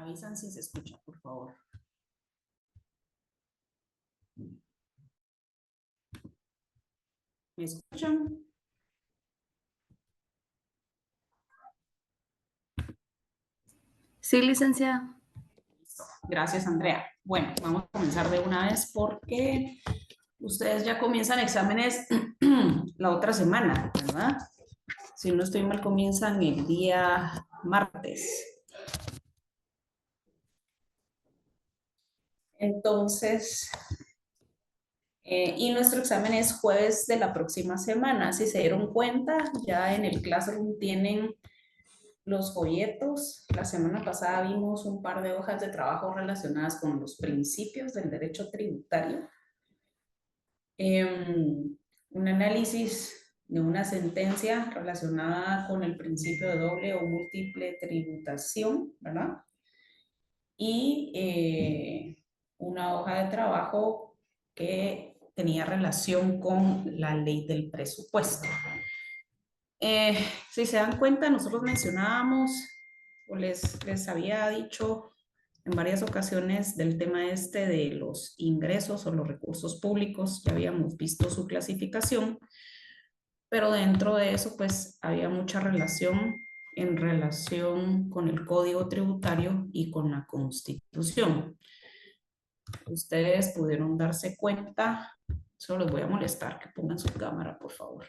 avisan si se escucha, por favor. ¿Me escuchan? Sí, licenciada. Gracias, Andrea. Bueno, vamos a comenzar de una vez porque ustedes ya comienzan exámenes la otra semana, ¿verdad? Si no estoy mal, comienzan el día martes. Entonces, y nuestro examen es jueves de la próxima semana. Si se dieron cuenta, ya en el Classroom tienen los folletos. La semana pasada vimos un par de hojas de trabajo relacionadas con los principios del derecho tributario. Un análisis de una sentencia relacionada con el principio de doble o múltiple tributación, ¿verdad? Y una hoja de trabajo que tenía relación con la ley del presupuesto. Si se dan cuenta, nosotros mencionábamos o les había dicho en varias ocasiones del tema este de los ingresos o los recursos públicos. Ya habíamos visto su clasificación, pero dentro de eso pues había mucha relación en relación con el Código Tributario y con la Constitución. Ustedes pudieron darse cuenta, solo les voy a molestar que pongan su cámara, por favor.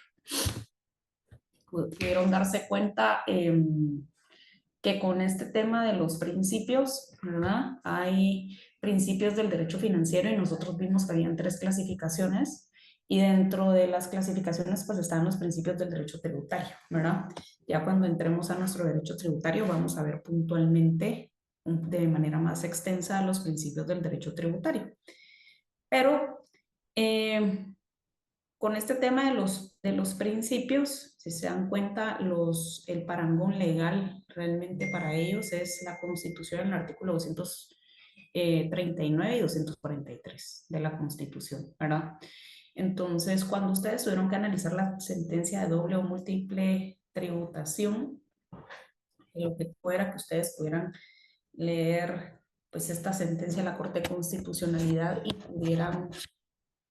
Pudieron darse cuenta que con este tema de los principios, ¿verdad? Hay principios del derecho financiero y nosotros vimos que habían 3 clasificaciones y dentro de las clasificaciones pues están los principios del derecho tributario, ¿verdad? Ya cuando entremos a nuestro derecho tributario vamos a ver puntualmente de manera más extensa los principios del derecho tributario. Pero con este tema de los principios, si se dan cuenta, el parangón legal realmente para ellos es la Constitución en el artículo 239 y 243 de la Constitución, ¿verdad? Entonces, cuando ustedes tuvieron que analizar la sentencia de doble o múltiple tributación, lo que fuera que ustedes pudieran leer pues esta sentencia de la Corte de Constitucionalidad y pudieran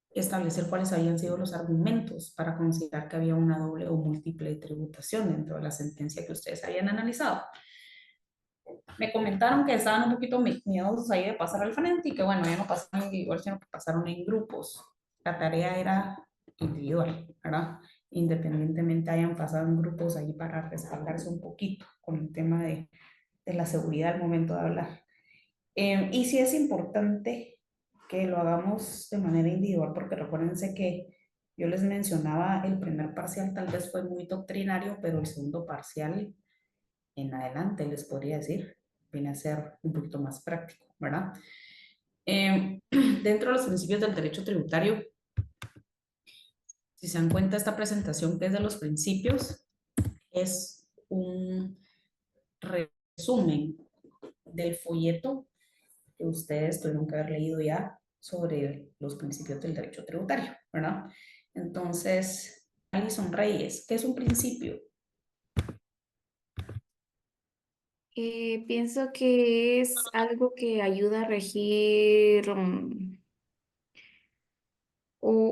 establecer cuáles habían sido los argumentos para considerar que había una doble o múltiple tributación dentro de la sentencia que ustedes habían analizado. Me comentaron que estaban un poquito miedosos ahí de pasar al frente y que bueno, ya no pasaron individual, sino que pasaron en grupos. La tarea era individual, ¿verdad? Independientemente hayan pasado en grupos ahí para respaldarse un poquito con el tema de la seguridad al momento de hablar. Y sí es importante que lo hagamos de manera individual, porque recuérdense que yo les mencionaba, el primer parcial tal vez fue muy doctrinario, pero el segundo parcial en adelante, les podría decir, viene a ser un poquito más práctico, ¿verdad? Dentro de los principios del derecho tributario, si se dan cuenta, esta presentación que es de los principios es un resumen del folleto que ustedes tuvieron que haber leído ya sobre los principios del derecho tributario, ¿verdad? Entonces, Alison Reyes, ¿qué es un principio? Pienso que es algo que ayuda a regir,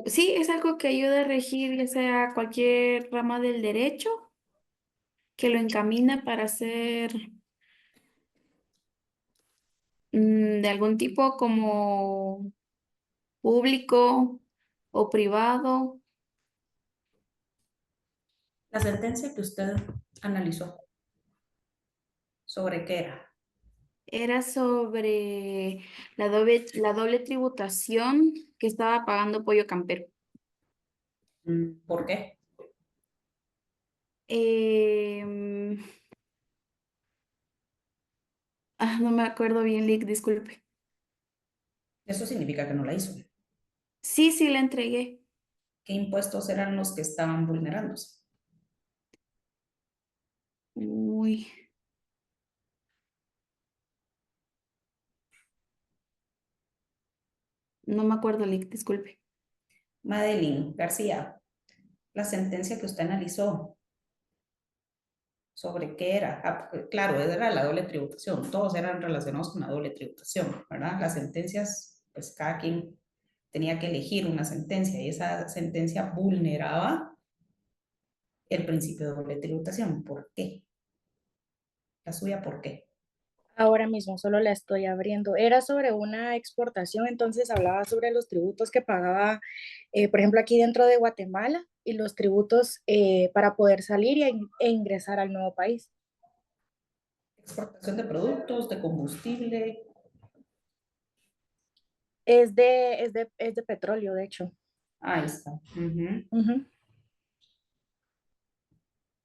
sí, es algo que ayuda a regir ya sea cualquier rama del derecho, que lo encamina para ser de algún tipo como público o privado. La sentencia que usted analizó, ¿sobre qué era? Era sobre la doble tributación que estaba pagando Pollo Campero. ¿Por qué? Em, no me acuerdo bien, Lick, disculpe. Eso significa que no la hizo. Sí, sí, la entregué. ¿Qué impuestos eran los que estaban vulnerándose? Uy, no me acuerdo, Lick, disculpe. Madeline García, la sentencia que usted analizó, ¿Sobre qué era? Ah, claro, era la doble tributación, todos eran relacionados con la doble tributación, ¿verdad? Las sentencias, pues cada quien tenía que elegir una sentencia y esa sentencia vulneraba el principio de doble tributación. ¿Por qué? La suya, ¿por qué? Ahora mismo solo la estoy abriendo. Era sobre una exportación, entonces hablaba sobre los tributos que pagaba, por ejemplo, aquí dentro de Guatemala y los tributos para poder salir e ingresar al nuevo país. Exportación de productos, de combustible. Es de petróleo, de hecho. Ahí está. Ujú. Ujú.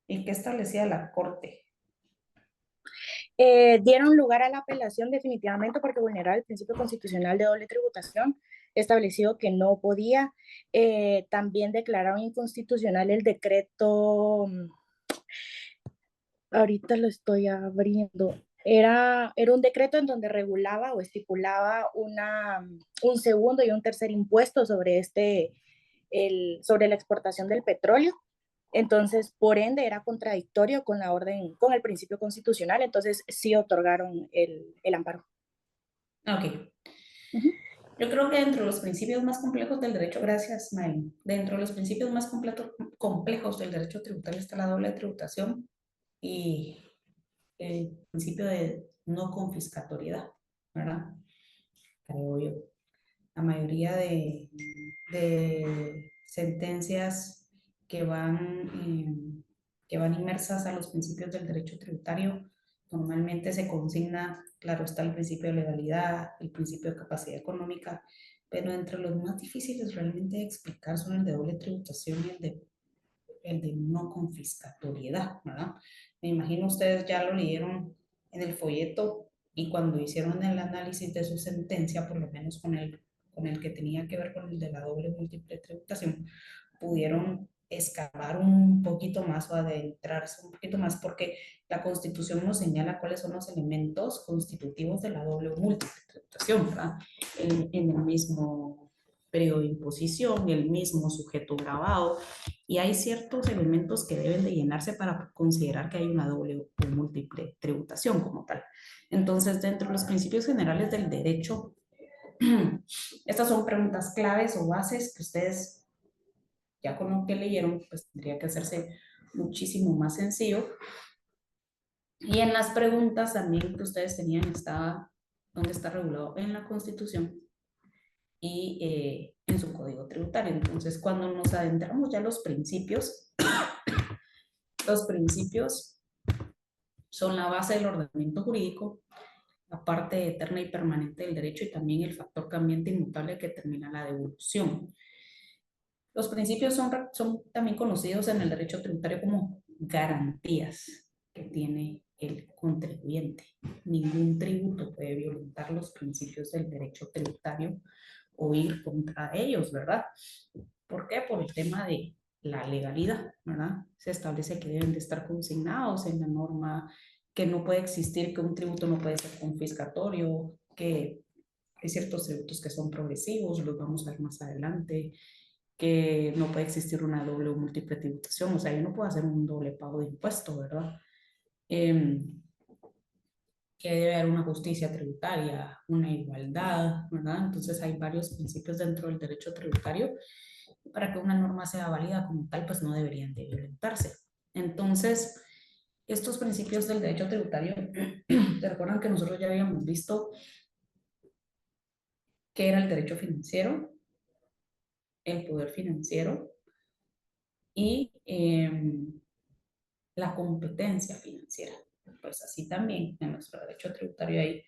¿Y qué establecía la Corte? Dieron lugar a la apelación definitivamente porque vulneraba el principio constitucional de doble tributación, establecido que no podía. También declararon inconstitucional el decreto, ahorita lo estoy abriendo. Era un decreto en donde regulaba o estipulaba un segundo y un tercer impuesto sobre la exportación del petróleo. Entonces, por ende, era contradictorio con la orden, con el principio constitucional. Entonces, sí otorgaron el amparo. Ok. Ujú. Yo creo que dentro de los principios más complejos del derecho, gracias, Maylin, dentro de los principios más complejos del derecho tributario está la doble tributación y el principio de no confiscatoriedad, ¿verdad? Creo yo. La mayoría de sentencias que que van inmersas a los principios del derecho tributario, normalmente se consigna, claro, está el principio de legalidad, el principio de capacidad económica, pero entre los más difíciles realmente de explicar son el de doble tributación y el de no confiscatoriedad, ¿verdad? Me imagino ustedes ya lo leyeron en el folleto y cuando hicieron el análisis de su sentencia, por lo menos con el que tenía que ver con el de la doble múltiple tributación, pudieron escalar un poquito más o adentrarse un poquito más porque la Constitución nos señala cuáles son los elementos constitutivos de la doble o múltiple tributación, ¿verdad? En el mismo periodo de imposición, el mismo sujeto grabado, y hay ciertos elementos que deben de llenarse para considerar que hay una doble o múltiple tributación como tal. Entonces, dentro de los principios generales del derecho, estas son preguntas claves o bases que ustedes ya con lo que leyeron, pues tendría que hacerse muchísimo más sencillo. Y en las preguntas también que ustedes tenían estaba dónde está regulado en la Constitución y en su código tributario. Entonces, cuando nos adentramos ya los principios son la base del ordenamiento jurídico, la parte eterna y permanente del derecho y también el factor cambiante inmutable que determina la devolución. Los principios son también conocidos en el derecho tributario como garantías que tiene el contribuyente. Ningún tributo puede violentar los principios del derecho tributario o ir contra ellos, ¿verdad? ¿Por qué? Por el tema de la legalidad, ¿verdad? Se establece que deben de estar consignados en la norma, que no puede existir, que un tributo no puede ser confiscatorio, que hay ciertos tributos que son progresivos, los vamos a ver más adelante, que no puede existir una doble o múltiple tributación, o sea, yo no puedo hacer un doble pago de impuestos, ¿verdad? Eh, que debe haber una justicia tributaria, una igualdad, ¿verdad? Entonces hay varios principios dentro del derecho tributario. Para que una norma sea válida como tal, pues no deberían de violentarse. Entonces, estos principios del derecho tributario, ¿te recuerdan que nosotros ya habíamos visto qué era el derecho financiero, el poder financiero y la competencia financiera? Pues así también en nuestro derecho tributario hay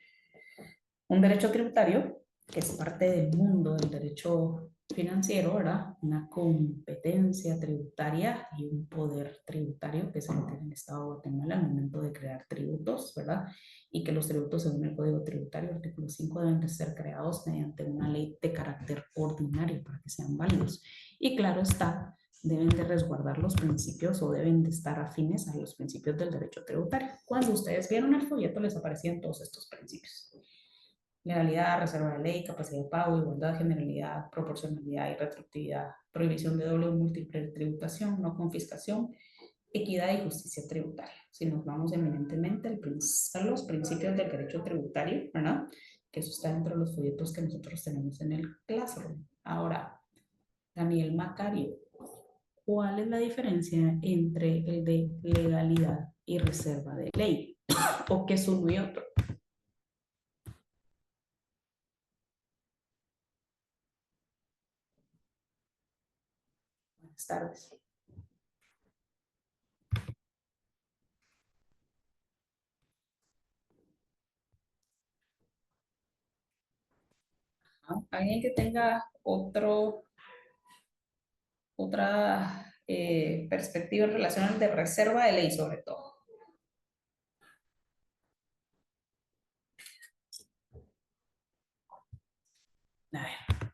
un derecho tributario que es parte del mundo del derecho financiero, ¿verdad? Una competencia tributaria y un poder tributario que se tiene en el Estado de Guatemala al momento de crear tributos, ¿verdad? Y que los tributos según el Código Tributario, artículo 5, deben de ser creados mediante una ley de carácter ordinario para que sean válidos. Y claro está, deben de resguardar los principios o deben de estar afines a los principios del derecho tributario. Cuando ustedes vieron el folleto les aparecían todos estos principios: legalidad, reserva de ley, capacidad de pago, igualdad, generalidad, proporcionalidad y retroactividad, prohibición de doble o múltiple tributación, no confiscación equidad y justicia tributaria. Si nos vamos eminentemente a los principios del derecho tributario, ¿verdad? Que eso está dentro de los folletos que nosotros tenemos en el Classroom. Ahora, Daniel Macario, ¿cuál es la diferencia entre el de legalidad y reserva de ley? ¿O qué es uno y otro? Buenas tardes. ¿Alguien que tenga otra perspectiva en relación al de reserva de ley sobre todo? A ver,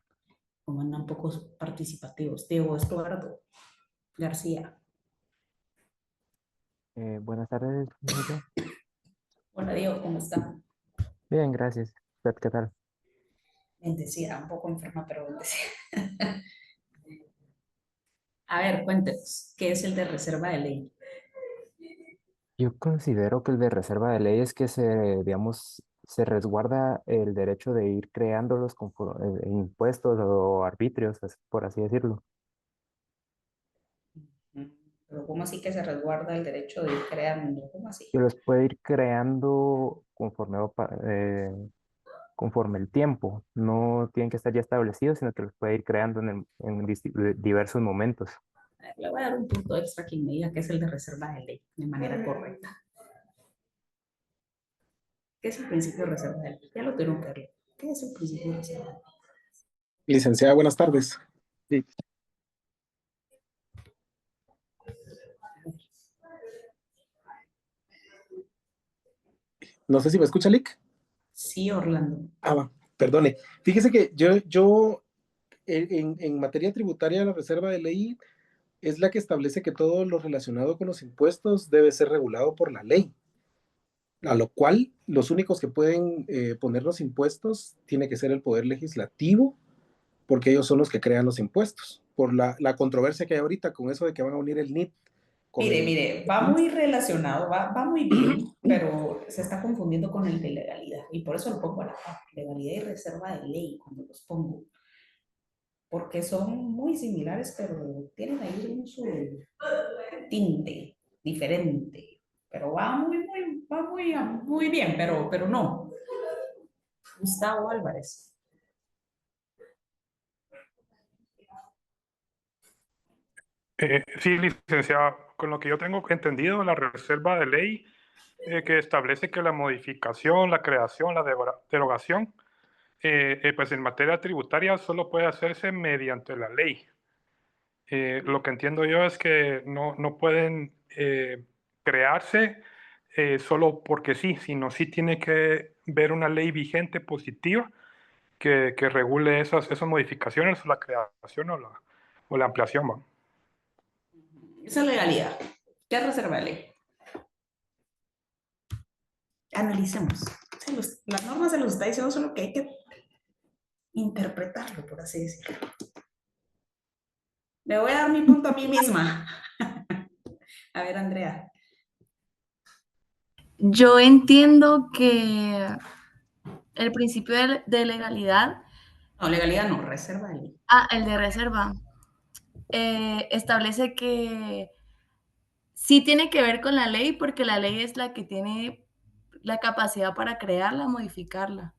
como andan pocos participativos. Diego Estuardo García. Buenas tardes, señorita. Hola Diego, ¿cómo está? Bien, gracias. ¿Usted qué tal? Bendecida, un poco enferma, pero bendecida. A ver, cuéntenos, ¿qué es el de reserva de ley? Yo considero que el de reserva de ley es que digamos, se resguarda el derecho de ir creándolos impuestos o arbitrios, por así decirlo. Pero ¿cómo así que se resguarda el derecho de ir creando? ¿Cómo así? Que los puede ir creando conforme el tiempo. No tienen que estar ya establecidos, sino que los puede ir creando en diversos momentos. A ver, le voy a dar un punto extra a quien me diga qué es el de reserva de ley de manera correcta. ¿Qué es el principio de reserva de ley? Ya lo tuvieron que leer. ¿Qué es el principio de reserva de ley? Licenciada, buenas tardes. Sí. No sé si me escucha, Lick. Sí, Orlando. Va, perdone. Fíjese que yo en materia tributaria, la reserva de ley es la que establece que todo lo relacionado con los impuestos debe ser regulado por la ley, a lo cual los únicos que pueden poner los impuestos tiene que ser el Poder Legislativo, porque ellos son los que crean los impuestos. Por la controversia que hay ahorita con eso de que van a unir el NIT con Mire, va muy relacionado, va muy bien, pero se está confundiendo con el de legalidad. Y por eso lo pongo a la par, legalidad y reserva de ley cuando los pongo. Porque son muy similares, pero tienen ahí su tinte diferente. Pero va muy bien, pero no. Gustavo Álvarez. Sí, licenciada, con lo que yo tengo entendido, la reserva de ley que establece que la modificación, la creación, la derogación, pues en materia tributaria solo puede hacerse mediante la ley. Lo que entiendo yo es que no pueden crearse solo porque sí, sino sí tiene que ver una ley vigente positiva que regule esas modificaciones, la creación o la ampliación. ¿Va? Esa es legalidad. ¿Qué es reserva de ley? Analicemos. Las normas se los está diciendo, solo que hay que interpretarlo, por así decirlo. Me voy a dar mi punto a mí misma. A ver, Andrea. Yo entiendo que el principio de legalidad, No, legalidad no, reserva de ley. el de reserva, establece que sí tiene que ver con la ley porque la ley es la que tiene la capacidad para crearla, modificarla.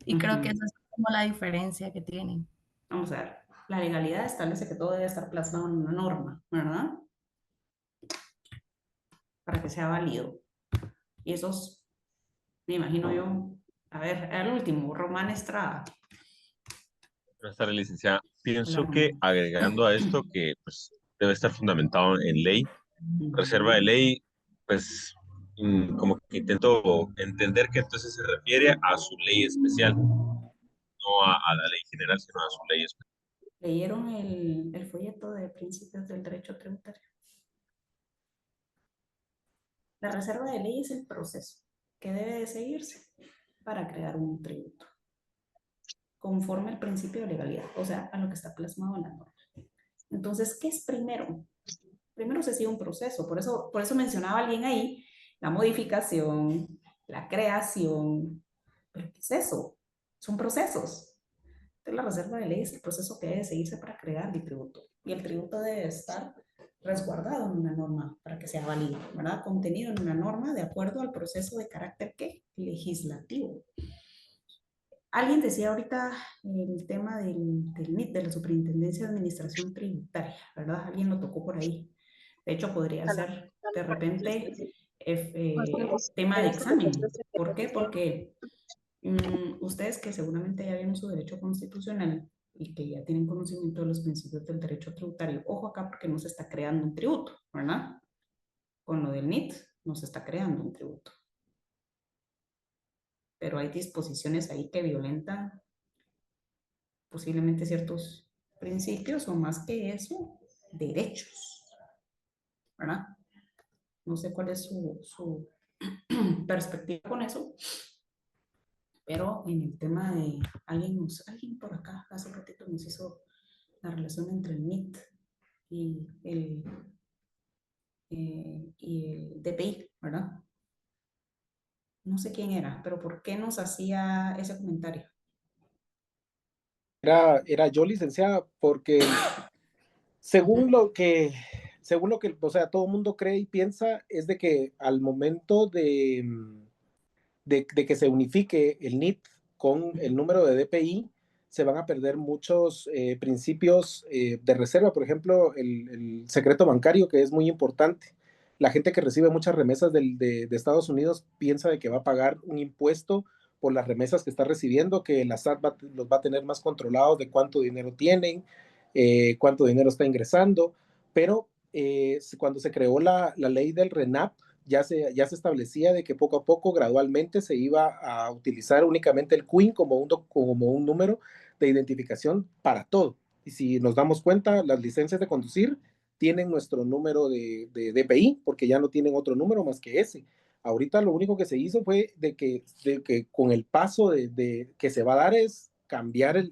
Y creo que esa es como la diferencia que tienen. Vamos a ver. La legalidad establece que todo debe estar plasmado en una norma, ¿verdad? Para que sea válido. Y esos, me imagino yo, a ver, el último, Román Estrada. Buenas tardes, licenciada. Hola, Pienso que Román. agregando a esto que pues, debe estar fundamentado en ley, reserva de ley, pues como que intento entender que entonces se refiere a su ley especial, no a la ley general, sino a su ley especial. ¿Leyeron el folleto de principios del derecho tributario? La reserva de ley es el proceso que debe de seguirse para crear un tributo, conforme al principio de legalidad, o sea, a lo que está plasmado en la norma. Entonces, ¿qué es primero? Primero se sigue un proceso, por eso mencionaba alguien ahí la modificación, la creación. ¿Pero qué es eso? Son procesos. Entonces, la reserva de ley es el proceso que debe seguirse para crear el tributo. Y el tributo debe estar resguardado en una norma para que sea válido, ¿verdad? Contenido en una norma de acuerdo al proceso de carácter ¿qué? Legislativo. Alguien decía ahorita el tema del NIT, de la Superintendencia de Administración Tributaria, ¿verdad? Alguien lo tocó por ahí. De hecho, podría ser de repente tema de examen. ¿Por qué? Porque ustedes que seguramente ya vieron su derecho constitucional y que ya tienen conocimiento de los principios del derecho tributario, ojo acá porque no se está creando un tributo, ¿verdad? Con lo del NIT no se está creando un tributo. Pero hay disposiciones ahí que violentan posiblemente ciertos principios o más que eso, derechos, ¿verdad? No sé cuál es su perspectiva con eso, pero en el tema de alguien por acá hace ratito nos hizo la relación entre el NIT y el DPI, ¿verdad? No sé quién era, pero ¿por qué nos hacía ese comentario? Era yo, licenciada, porque según lo que, o sea, todo el mundo cree y piensa, es de que al momento de que se unifique el NIT con el número de DPI, se van a perder muchos principios de reserva. Por ejemplo, el secreto bancario, que es muy importante. La gente que recibe muchas remesas de Estados Unidos piensa de que va a pagar un impuesto por las remesas que está recibiendo, que la SAT los va a tener más controlados de cuánto dinero tienen, cuánto dinero está ingresando, pero cuando se creó la ley del RENAP, ya se establecía de que poco a poco, gradualmente, se iba a utilizar únicamente el CUIN como un número de identificación para todo. Y si nos damos cuenta, las licencias de conducir tienen nuestro número de DPI, porque ya no tienen otro número más que ese. Ahorita lo único que se hizo fue de que con el paso que se va a dar es cambiar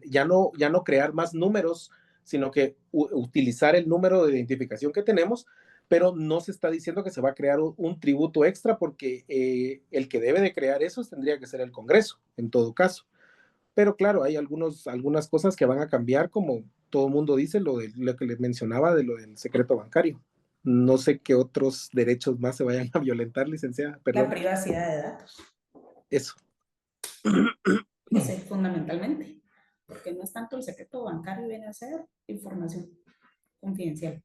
ya no crear más números, sino que utilizar el número de identificación que tenemos, pero no se está diciendo que se va a crear un tributo extra, porque el que debe de crear eso tendría que ser el Congreso, en todo caso. Pero claro, hay algunas cosas que van a cambiar, como todo el mundo dice, lo que les mencionaba de lo del secreto bancario. No sé qué otros derechos más se vayan a violentar, licenciada, perdón. La privacidad de datos. Eso. Ese es fundamentalmente, porque no es tanto el secreto bancario, viene a ser información confidencial.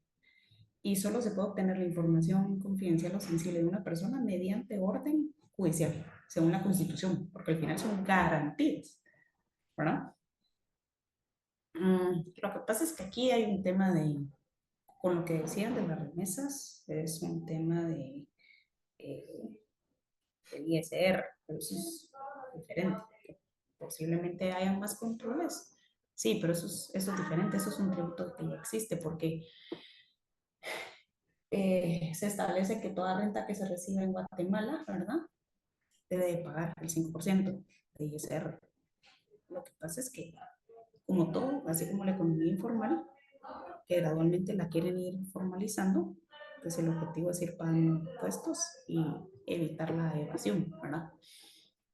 Y solo se puede obtener la información confidencial o sensible de una persona mediante orden judicial, según la Constitución, porque al final son garantías, ¿verdad? Lo que pasa es que aquí hay un tema con lo que decían de las remesas, es un tema del ISR, pero eso es diferente. Posiblemente haya más controles. Sí, pero eso es diferente, eso es un tributo que ya existe, porque se establece que toda renta que se recibe en Guatemala, ¿verdad? Debe de pagar el 5% de ISR. Lo que pasa es que, como todo, así como la economía informal, que gradualmente la quieren ir formalizando, pues el objetivo es ir pagando impuestos y evitar la evasión, ¿verdad?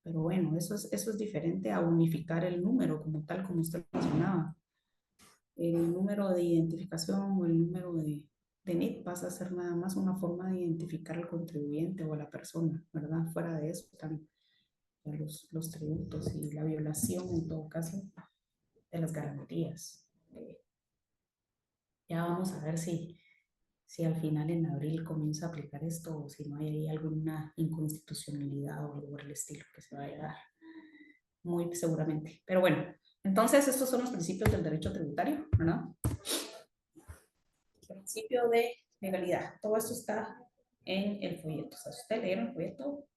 Pero bueno, eso es diferente a unificar el número como tal, como usted mencionaba. El número de identificación o el número de NIT pasa a ser nada más una forma de identificar al contribuyente o a la persona, ¿verdad? Fuera de eso están los tributos y la violación, en todo caso, de las garantías. Ya vamos a ver si al final en abril comienza a aplicar esto o si no hay ahí alguna inconstitucionalidad o algo por el estilo que se vaya a dar. Muy seguramente. Pero bueno, entonces estos son los principios del derecho tributario, ¿verdad? Principio de legalidad. Todo esto está en el folleto. O sea, si ustedes leyeron el folleto,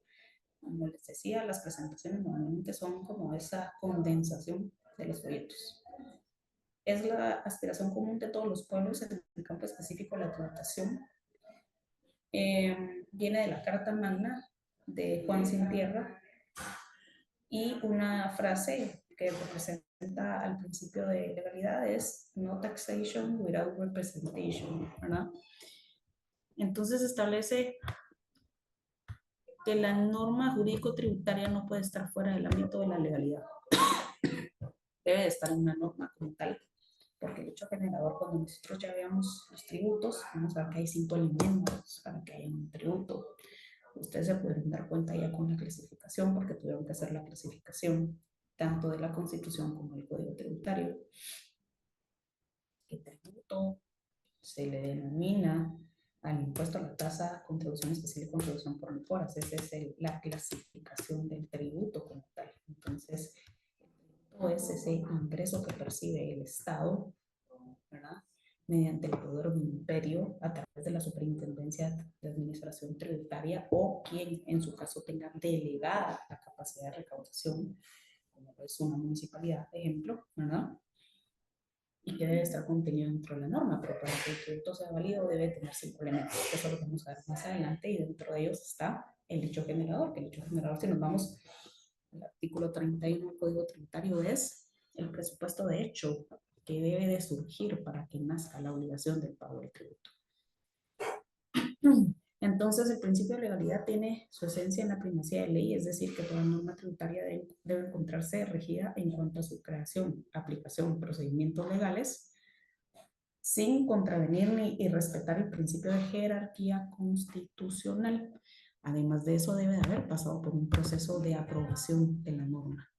como les decía, las presentaciones normalmente son como esa condensación de los folletos. Es la aspiración común de todos los pueblos en el campo específico de la tributación. Viene de la Carta Magna de Juan Sin Tierra y una frase que representa al principio de legalidad es no taxation without representation, ¿verdad? Entonces establece que la norma jurídico-tributaria no puede estar fuera del ámbito de la legalidad. Debe de estar en una norma como tal, porque el hecho generador, cuando nosotros ya veamos los tributos, vamos a ver que hay 5 elementos para que haya un tributo. Ustedes se pueden dar cuenta ya con la clasificación, porque tuvieron que hacer la clasificación tanto de la Constitución como del Código Tributario. ¿Qué tributo se le denomina al impuesto a la tasa, contribución especial y contribución por mejoras? Esa es la clasificación del tributo como tal. Entonces, el tributo es ese ingreso que percibe el Estado, ¿verdad?, mediante el poder de un imperio a través de la Superintendencia de Administración Tributaria o quien en su caso tenga delegada la capacidad de recaudación, como es una municipalidad, por ejemplo, ¿verdad?, y que debe estar contenido dentro de la norma, pero para que el tributo sea válido debe tener 5 elementos, que eso lo vamos a ver más adelante, y dentro de ellos está el hecho generador, que el hecho generador, si nos vamos al artículo 31 del Código Tributario, es el presupuesto de hecho que debe de surgir para que nazca la obligación del pago del tributo. Entonces, el principio de legalidad tiene su esencia en la primacía de ley, es decir, que toda norma tributaria debe encontrarse regida en cuanto a su creación, aplicación, procedimientos legales, sin contravenir y respetar el principio de jerarquía constitucional. Además de eso, debe de haber pasado por un proceso de aprobación de la norma.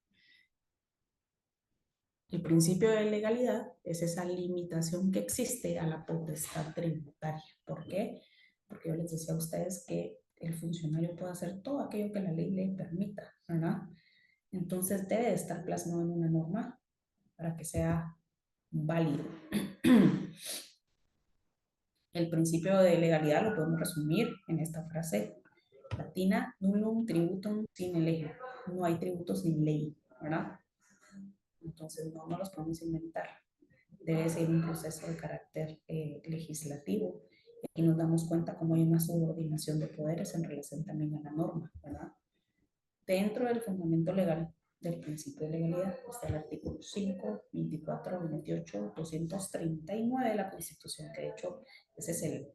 El principio de legalidad es esa limitación que existe a la potestad tributaria. ¿Por qué? Porque yo les decía a ustedes que el funcionario puede hacer todo aquello que la ley le permita, ¿verdad? Entonces debe de estar plasmado en una norma para que sea válido. El principio de legalidad lo podemos resumir en esta frase latina: nullum tributum sine lege. No hay tributo sin ley, ¿verdad? Entonces no los podemos inventar. Debe ser un proceso de carácter legislativo. Y aquí nos damos cuenta cómo hay una subordinación de poderes en relación también a la norma, ¿verdad? Dentro del fundamento legal del principio de legalidad está el artículo 5, 24, 28, 239 de la Constitución, que de hecho ese es el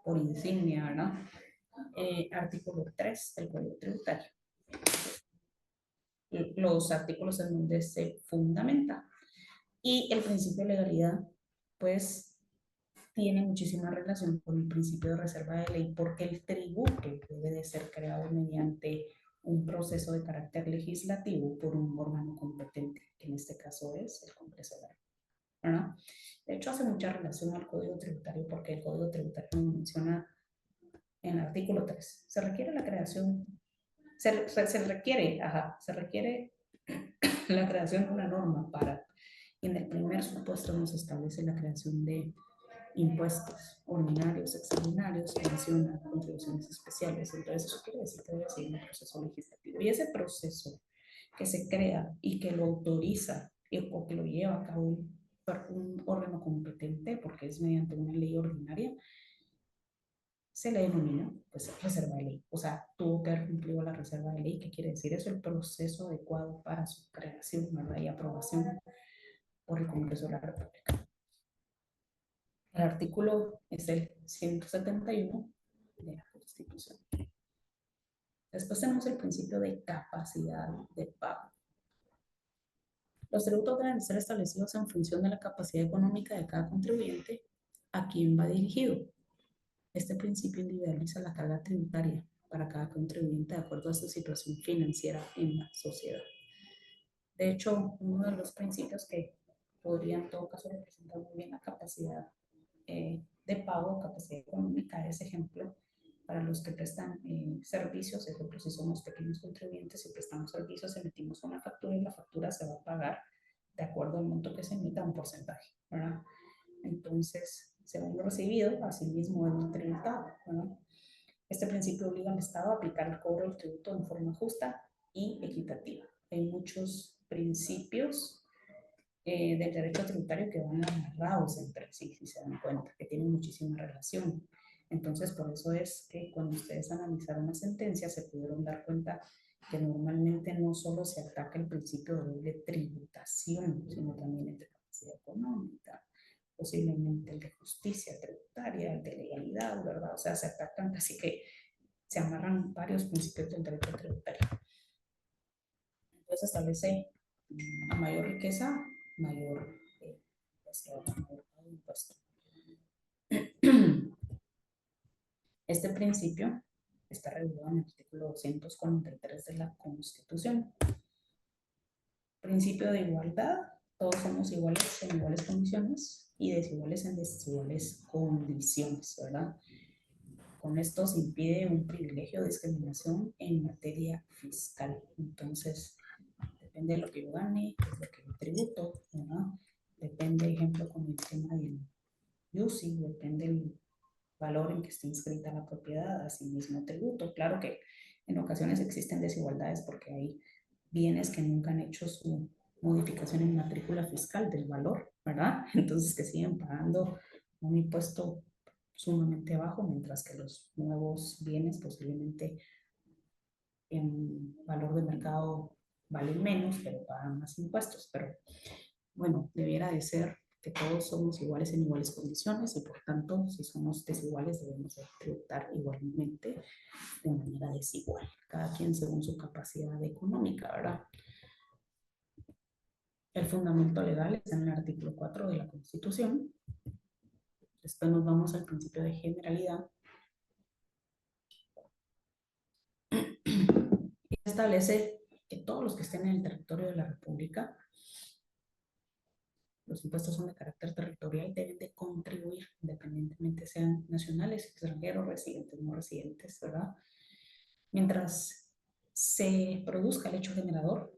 por insignia, ¿verdad? Artículo 3 del Código Tributario. Los artículos en donde se fundamenta. Y el principio de legalidad, pues, tiene muchísima relación con el principio de reserva de ley, porque el tributo debe de ser creado mediante un proceso de carácter legislativo por un órgano competente, que en este caso es el Congreso de la República, ¿verdad? De hecho, hace mucha relación al Código Tributario, porque el Código Tributario menciona en el artículo 3, se requiere la creación, se requiere la creación de una norma para, y en el primer supuesto nos establece la creación de impuestos ordinarios, extraordinarios, pensiones, contribuciones especiales. Entonces eso quiere decir que debe seguir un proceso legislativo. Y ese proceso que se crea y que lo autoriza o que lo lleva a cabo un órgano competente, porque es mediante una ley ordinaria, se le denomina pues reserva de ley. O sea, tuvo que haber cumplido la reserva de ley. ¿Qué quiere decir eso? El proceso adecuado para su creación, ¿verdad?, y aprobación por el Congreso de la República. El artículo es el 171 de la Constitución. Después tenemos el principio de capacidad de pago. Los tributos deben ser establecidos en función de la capacidad económica de cada contribuyente a quien va dirigido. Este principio individualiza la carga tributaria para cada contribuyente de acuerdo a su situación financiera en la sociedad. De hecho, uno de los principios que podría en todo caso representar muy bien la capacidad de pago, capacidad económica, es ejemplo para los que prestan servicios. Ejemplo, si somos pequeños contribuyentes y prestamos servicios, emitimos una factura y la factura se va a pagar de acuerdo al monto que se emita, un porcentaje, ¿verdad? Entonces, según lo recibido, asimismo es un tributado, ¿verdad? Este principio obliga al Estado a aplicar el cobro del tributo de forma justa y equitativa. Hay muchos principios del derecho tributario que van amarrados entre sí, si se dan cuenta, que tienen muchísima relación. Entonces, por eso es que cuando ustedes analizaron la sentencia, se pudieron dar cuenta que normalmente no solo se ataca el principio de doble tributación, sino también el de capacidad económica, posiblemente el de justicia tributaria, el de legalidad, ¿verdad? O sea, se atacan, así que se amarran varios principios del derecho tributario. Entonces establece a mayor riqueza, mayor impuesto. Este principio está regulado en el artículo 243 de la Constitución. Principio de igualdad, todos somos iguales en iguales condiciones y desiguales en desiguales condiciones, ¿verdad? Con esto se impide un privilegio de discriminación en materia fiscal. Entonces, depende de lo que yo gane, de lo que yo tributo, ¿verdad? Depende, ejemplo, con el tema del UCI, depende del valor en que esté inscrita la propiedad, así mismo tributo. Claro que en ocasiones existen desigualdades porque hay bienes que nunca han hecho su modificación en matrícula fiscal del valor, ¿verdad? Entonces que siguen pagando un impuesto sumamente bajo, mientras que los nuevos bienes posiblemente en valor de mercado valen menos, pero pagan más impuestos. Pero bueno, debiera de ser que todos somos iguales en iguales condiciones y por tanto, si somos desiguales, debemos de tributar igualmente de manera desigual, cada quien según su capacidad económica, ¿verdad? El fundamento legal está en el artículo 4 de la Constitución. Después nos vamos al principio de generalidad. Y establece que todos los que estén en el territorio de la República, los impuestos son de carácter territorial, deben de contribuir, independientemente sean nacionales, extranjeros, residentes, no residentes, ¿verdad? Mientras se produzca el hecho generador,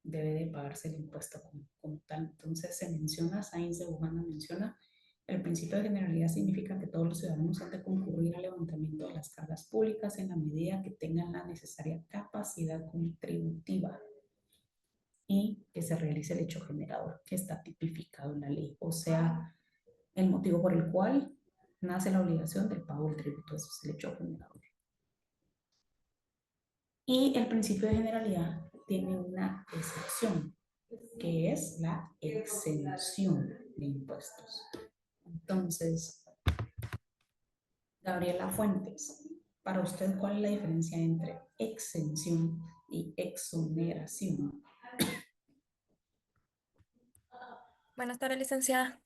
debe de pagarse el impuesto como tal. Entonces se menciona, Sáenz de Boganda menciona, el principio de generalidad significa que todos los ciudadanos han de concurrir al levantamiento de las cargas públicas en la medida que tengan la necesaria capacidad contributiva y que se realice el hecho generador que está tipificado en la ley, o sea, el motivo por el cual nace la obligación del pago del tributo, eso es el hecho generador. Y el principio de generalidad tiene una excepción, que es la exención de impuestos. Entonces, Gabriela Fuentes, para usted, ¿cuál es la diferencia entre exención y exoneración? Buenas tardes, licenciada.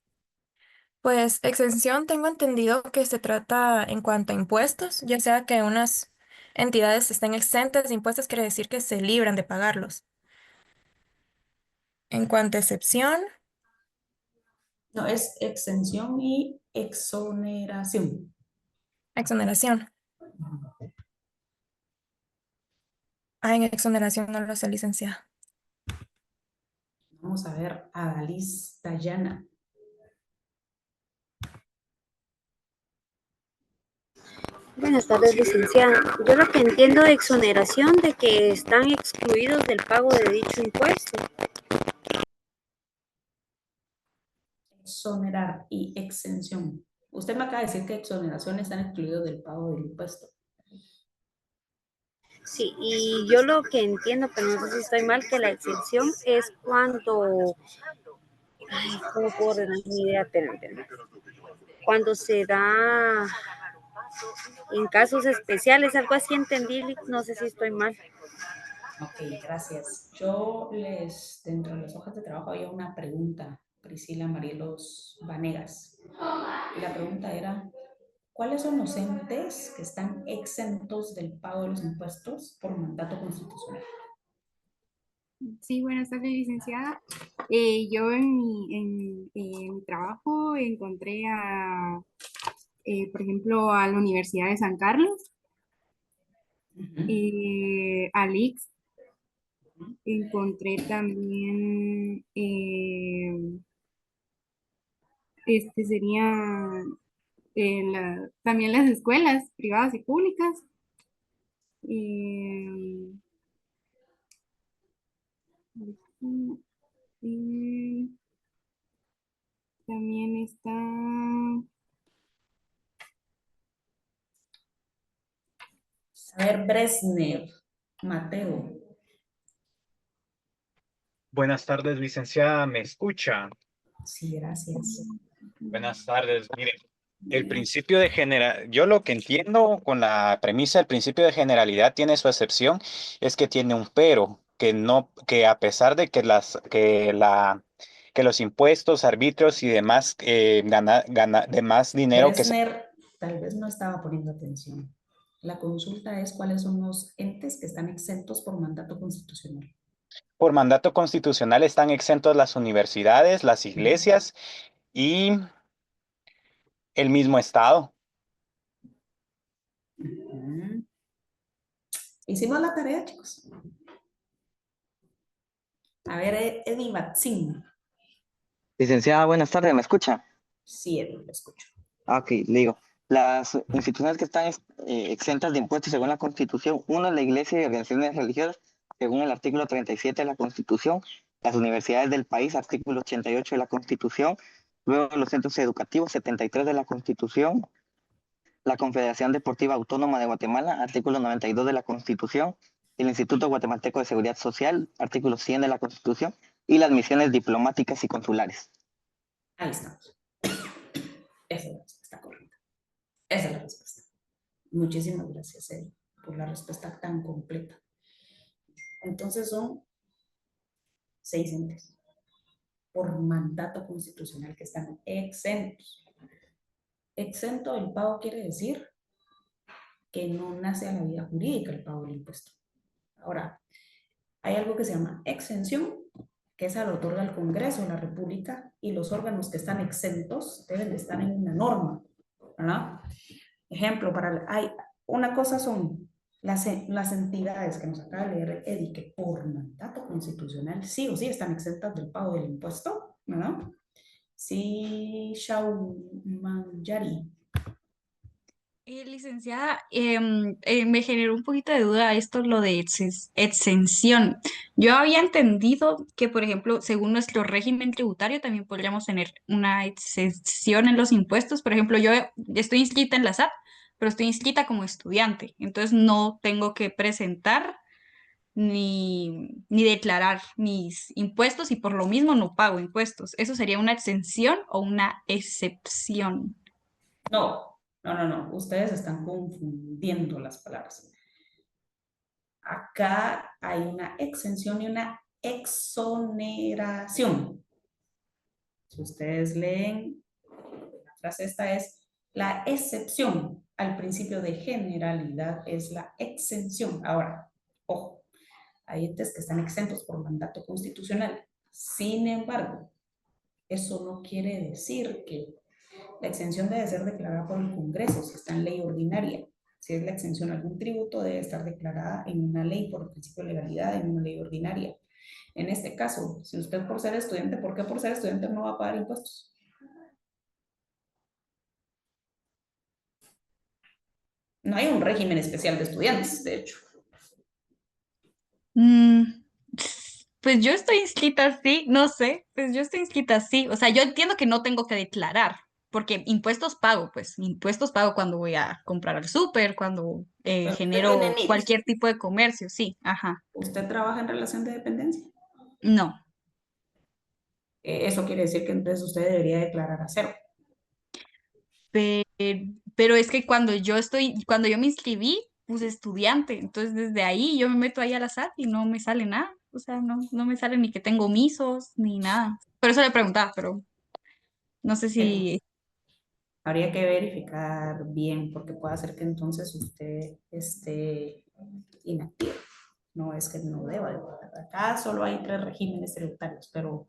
Pues exención tengo entendido que se trata en cuanto a impuestos, ya sea que unas entidades estén exentas de impuestos, quiere decir que se libran de pagarlos. En cuanto a excepción, No, es exención y exoneración. exoneración. En exoneración no lo sé, licenciada. Vamos a ver a Dalis Dayana. Buenas tardes, licenciada. Yo lo que entiendo de exoneración de que están excluidos del pago de dicho impuesto. Exonerar y exención. Usted me acaba de decir que exoneración están excluidos del pago del impuesto. Sí, y yo lo que entiendo, pero no sé si estoy mal, que la exención es cuando... Ay, ¿cómo puedo ordenar mi idea? Espérame. Cuando se da en casos especiales, algo así entendí, no sé si estoy mal. Ok, gracias. Dentro de las hojas de trabajo había una pregunta, Priscila Marielos Vanegas. Y la pregunta era, ¿cuáles son los entes que están exentos del pago de los impuestos por mandato constitucional? Sí, buenas tardes, licenciada. Yo en mi trabajo encontré por ejemplo, a la Universidad de San Carlos, al IX, encontré también, serían también las escuelas privadas y públicas. También está... A ver, Bresner, Mateo. Buenas tardes, licenciada. ¿Me escucha? Sí, gracias. Buenas tardes. Miren, el principio de yo lo que entiendo con la premisa del principio de generalidad tiene su excepción, es que tiene un pero, que no, que a pesar de que que los impuestos, arbitrios y demás, demás dinero que se Bresner tal vez no estaba poniendo atención. La consulta es cuáles son los entes que están exentos por mandato constitucional. por mandato constitucional están exentos las universidades, las iglesias y el mismo Estado. Hicimos la tarea, chicos. A ver, Eddie Batzin. Licenciada, buenas tardes, ¿me escucha? Sí, Eddie, lo escucho. Ok, le digo, las instituciones que están exentas de impuestos según la Constitución, uno es la Iglesia y organizaciones religiosas, según el artículo 37 de la Constitución, las universidades del país, artículo 88 de la Constitución, luego los centros educativos, 73 de la Constitución, la Confederación Deportiva Autónoma de Guatemala, artículo 92 de la Constitución, el Instituto Guatemalteco de Seguridad Social, artículo 100 de la Constitución, y las misiones diplomáticas y consulares. Ahí estamos. Esa es la respuesta correcta. Esa es la respuesta. Muchísimas gracias, Eddie, por la respuesta tan completa. Entonces son 6 entes por mandato constitucional que están exentos. Exento del pago quiere decir que no nace a la vida jurídica el pago del impuesto. Ahora, hay algo que se llama exención, que esa lo otorga el Congreso de la República, y los órganos que están exentos deben de estar en una norma, ¿verdad? Ejemplo, hay una cosa son las entidades que nos acaba de leer Eddie, que por mandato constitucional sí o sí están exentas del pago del impuesto, ¿verdad? Sí, Shaumanjari. Licenciada, me generó un poquito de duda esto, lo de exención. Yo había entendido que, por ejemplo, según nuestro régimen tributario, también podríamos tener una exención en los impuestos. Por ejemplo, yo estoy inscrita en la SAT, pero estoy inscrita como estudiante, entonces no tengo que presentar ni declarar mis impuestos y por lo mismo no pago impuestos. ¿Eso sería una exención o una excepción? No, ustedes están confundiendo las palabras. Acá hay una exención y una exoneración. Si ustedes leen, la frase esta es: la excepción al principio de generalidad es la exención. Ahora, ojo, hay entes que están exentos por mandato constitucional. Sin embargo, eso no quiere decir que la exención debe ser declarada por el Congreso si está en ley ordinaria. Si es la exención a algún tributo, debe estar declarada en una ley por el principio de legalidad, en una ley ordinaria. En este caso, si usted por ser estudiante, ¿por qué por ser estudiante no va a pagar impuestos? No hay un régimen especial de estudiantes, de hecho. Pues yo estoy inscrita así, no sé, pues yo estoy inscrita así. O sea, yo entiendo que no tengo que declarar, porque impuestos pago, pues impuestos pago cuando voy a comprar al súper, cuando Pero usted tiene genero NIT. cualquier tipo de comercio, sí, ajá. ¿Usted trabaja en relación de dependencia? No, Eso quiere decir que entonces usted debería declarar a cero. pero es que cuando yo me inscribí, puse estudiante, entonces desde ahí yo me meto ahí a la SAT y no me sale nada. O sea, no me sale ni que tengo misos, ni nada. Por eso le preguntaba, pero no sé si... Habría que verificar bien, porque puede ser que entonces usted esté inactivo. No es que no deba de pagar. Acá solo hay 3 regímenes tributarios, pero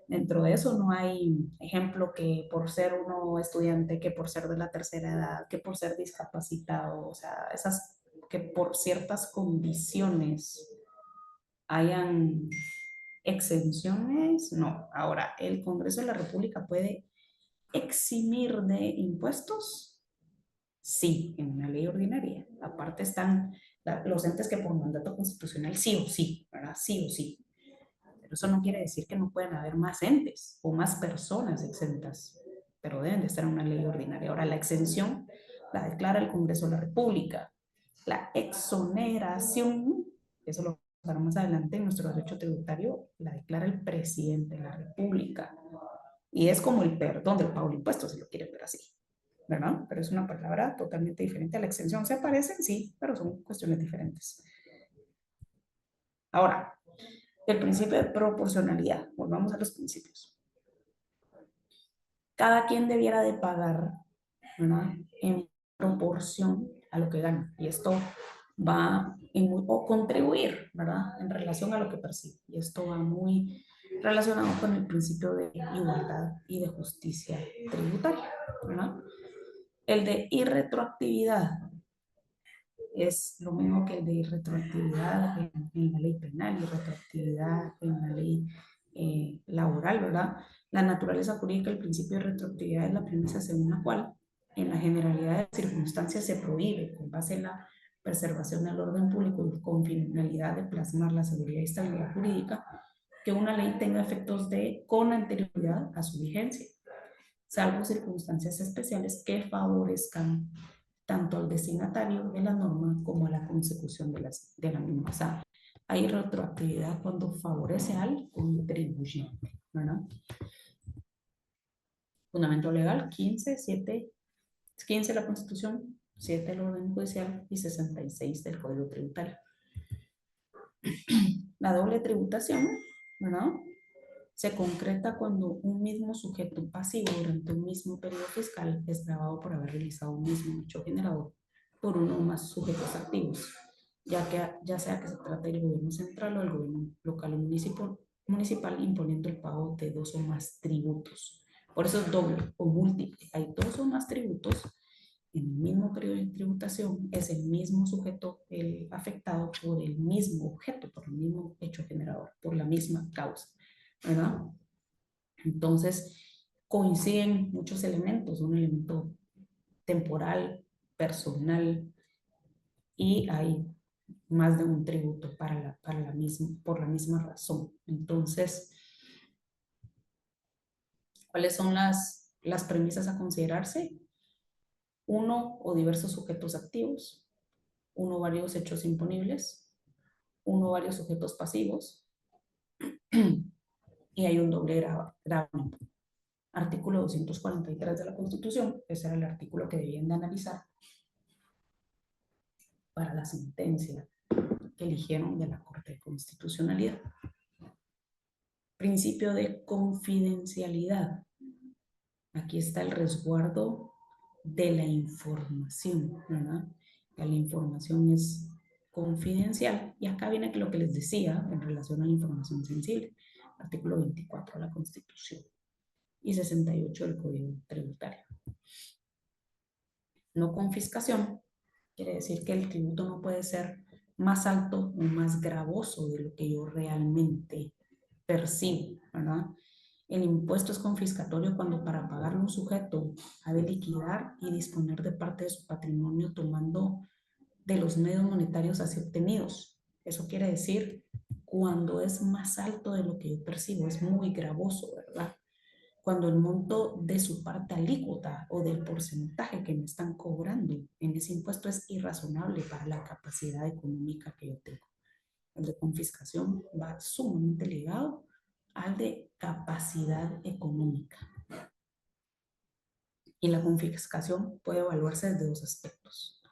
dentro de eso no hay ejemplo que por ser uno estudiante, que por ser de la tercera edad, que por ser discapacitado, o sea, esas que por ciertas condiciones hayan exenciones, no. Ahora, el Congreso de la República puede eximir de impuestos, sí, en una ley ordinaria. Aparte están los entes que por mandato constitucional sí o sí, ¿verdad? Sí o sí. Pero eso no quiere decir que no puedan haber más entes o más personas exentas, pero deben de estar en una ley ordinaria. Ahora, la exención la declara el Congreso de la República. La exoneración, eso lo para más adelante en nuestro derecho tributario, la declara el presidente de la República. Y es como el perdón del pago de impuestos, si lo quieren ver así, ¿verdad? Pero es una palabra totalmente diferente a la exención. Se parecen, sí, pero son cuestiones diferentes. Ahora, el principio de proporcionalidad. Volvamos a los principios. Cada quien debiera de pagar, ¿verdad?, en proporción a lo que gana. Y esto va o contribuir, ¿verdad?, en relación a lo que percibe. Y esto va muy relacionado con el principio de igualdad y de justicia tributaria, ¿verdad? El de irretroactividad es lo mismo que el de irretroactividad en la ley penal, irretroactividad en la ley laboral, ¿verdad? La naturaleza jurídica del principio de retroactividad es la premisa según la cual, en la generalidad de circunstancias, se prohíbe, con base en la preservación del orden público y con finalidad de plasmar la seguridad y estabilidad jurídica, que una ley tenga efectos con anterioridad a su vigencia, salvo circunstancias especiales que favorezcan tanto al destinatario de la norma como a la consecución de la misma. O sea, hay retroactividad cuando favorece al contribuyente, ¿verdad? Fundamento legal 15 de la Constitución, 7 del orden judicial y 66 del Código Tributario. La doble tributación, ¿verdad?, se concreta cuando un mismo sujeto pasivo durante un mismo periodo fiscal es grabado por haber realizado un mismo hecho generador por uno o más sujetos activos, ya sea que se trate del gobierno central o del gobierno local o municipal, imponiendo el pago de 2 o más tributos. Por eso es doble o múltiple. Hay 2 o más tributos en el mismo periodo de tributación, es el mismo sujeto el afectado por el mismo objeto, por el mismo hecho generador, por la misma causa, ¿verdad? Entonces, coinciden muchos elementos, un elemento temporal, personal, y hay más de un tributo por la misma razón. Entonces, ¿cuáles son las premisas a considerarse? Uno o diversos sujetos activos, uno o varios hechos imponibles, uno o varios sujetos pasivos, y hay un doble gravamen. Artículo 243 de la Constitución, ese era el artículo que debían de analizar para la sentencia que eligieron de la Corte de Constitucionalidad. Principio de confidencialidad. Aquí está el resguardo de la información, ¿verdad? La información es confidencial, y acá viene lo que les decía en relación a la información sensible. Artículo 24 de la Constitución y 68 del Código Tributario. No confiscación quiere decir que el tributo no puede ser más alto o más gravoso de lo que yo realmente percibo, ¿verdad? El impuesto es confiscatorio cuando para pagarlo un sujeto ha de liquidar y disponer de parte de su patrimonio tomando de los medios monetarios así obtenidos. Eso quiere decir cuando es más alto de lo que yo percibo, es muy gravoso, ¿verdad? Cuando el monto de su parte alícuota o del porcentaje que me están cobrando en ese impuesto es irrazonable para la capacidad económica que yo tengo. El de confiscación va sumamente ligado al de capacidad económica. Y la confiscación puede evaluarse desde 2 aspectos.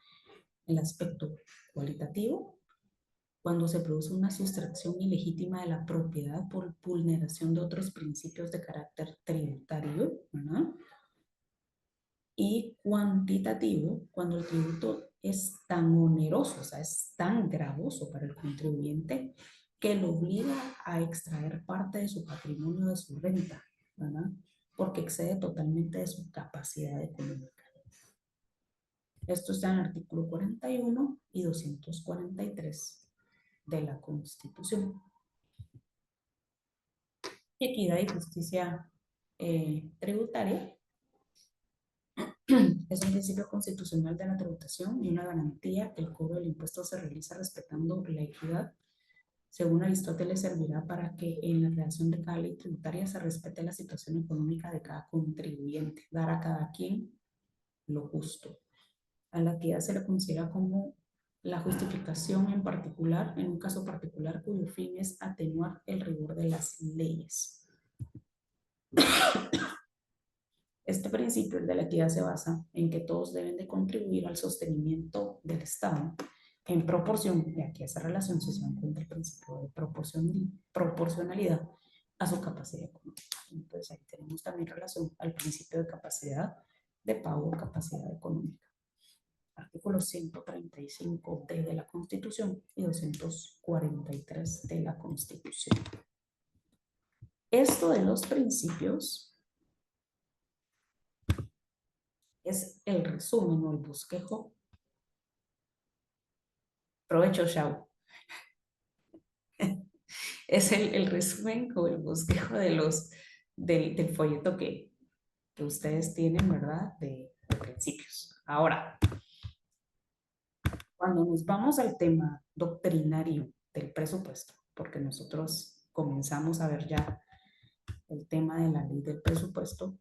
El aspecto cualitativo, cuando se produce una sustracción ilegítima de la propiedad por vulneración de otros principios de carácter tributario, ¿verdad? Y cuantitativo, cuando el tributo es tan oneroso, o sea, es tan gravoso para el contribuyente que lo obliga a extraer parte de su patrimonio, de su renta, ¿verdad? Porque excede totalmente de su capacidad económica. Esto está en el artículo 41 y 243 de la Constitución. Y equidad y justicia tributaria es un principio constitucional de la tributación y una garantía que el cobro del impuesto se realiza respetando la equidad. Según Aristóteles, servirá para que en la creación de cada ley tributaria se respete la situación económica de cada contribuyente, dar a cada quien lo justo. A la equidad se le considera como la justificación en particular, en un caso particular cuyo fin es atenuar el rigor de las leyes. Este principio, el de la equidad, se basa en que todos deben de contribuir al sostenimiento del Estado en proporción, y aquí esa relación se encuentra el principio de proporcionalidad a su capacidad económica. Entonces ahí tenemos también relación al principio de capacidad de pago, capacidad económica. Artículos 135D de la Constitución y 243 de la Constitución. Esto de los principios es el resumen o el bosquejo. Provecho, Shao. Es el resumen o el bosquejo del folleto que ustedes tienen, ¿verdad? De principios. Ahora, cuando nos vamos al tema doctrinario del presupuesto, porque nosotros comenzamos a ver ya el tema de la ley del presupuesto,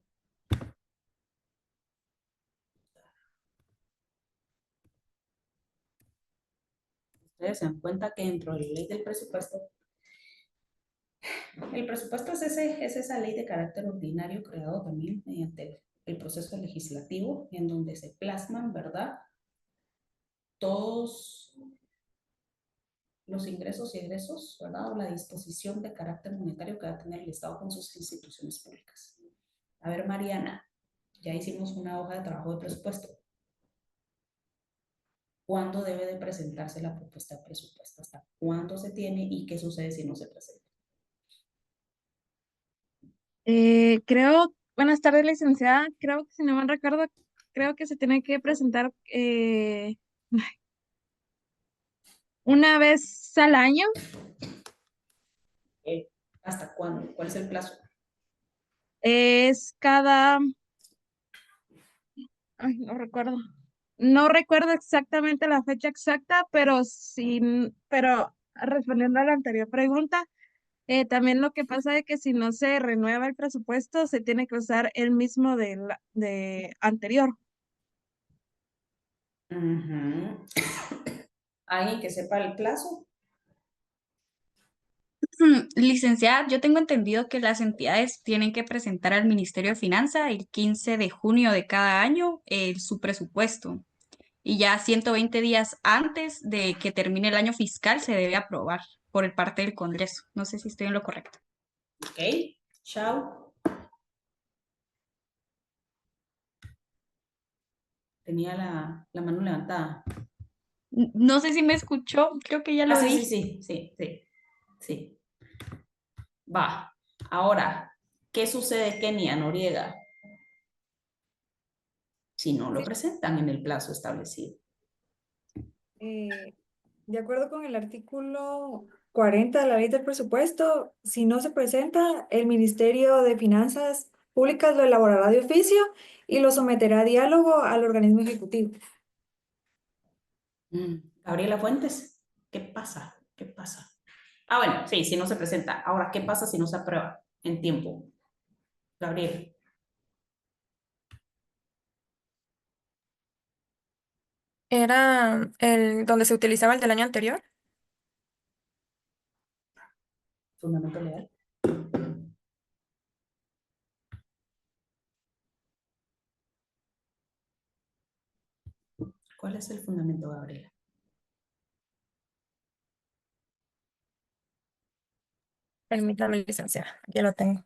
ustedes se dan cuenta que dentro de la ley del presupuesto, el presupuesto es esa ley de carácter ordinario creado también mediante el proceso legislativo, en donde se plasman, ¿verdad?, todos los ingresos y egresos, ¿verdad?, o la disposición de carácter monetario que va a tener el Estado con sus instituciones públicas. A ver, Mariana, ya hicimos una hoja de trabajo de presupuesto. ¿Cuándo debe de presentarse la propuesta de presupuesto? ¿Hasta cuándo se tiene y qué sucede si no se presenta? Buenas tardes, licenciada. Creo que si no mal recuerdo, creo que se tiene que presentar una vez al año. ¿Hasta cuándo? ¿Cuál es el plazo? Es cada, no recuerdo. No recuerdo exactamente la fecha exacta, pero sí, pero respondiendo a la anterior pregunta, también lo que pasa es que si no se renueva el presupuesto, se tiene que usar el mismo de anterior. ¿Alguien que sepa el plazo? Licenciada, yo tengo entendido que las entidades tienen que presentar al Ministerio de Finanzas el 15 de junio de cada año su presupuesto. Y ya 120 días antes de que termine el año fiscal se debe aprobar por el parte del Congreso. No sé si estoy en lo correcto. Ok, chao. Tenía la mano levantada. No sé si me escuchó, creo que ya lo dije. Sí. Va. Ahora, ¿qué sucede, Kenia Noriega, si no lo presentan en el plazo establecido? De acuerdo con el artículo 40 de la ley del presupuesto, si no se presenta, el Ministerio de Finanzas Públicas lo elaborará de oficio y lo someterá a diálogo al organismo ejecutivo. Gabriela Fuentes, ¿qué pasa? Ah, bueno, sí, si no se presenta. Ahora, ¿qué pasa si no se aprueba en tiempo? Gabriela. ¿Era el donde se utilizaba el del año anterior? Fundamento legal. ¿Cuál es el fundamento, Gabriela? Permítame, licenciada, ya lo tengo.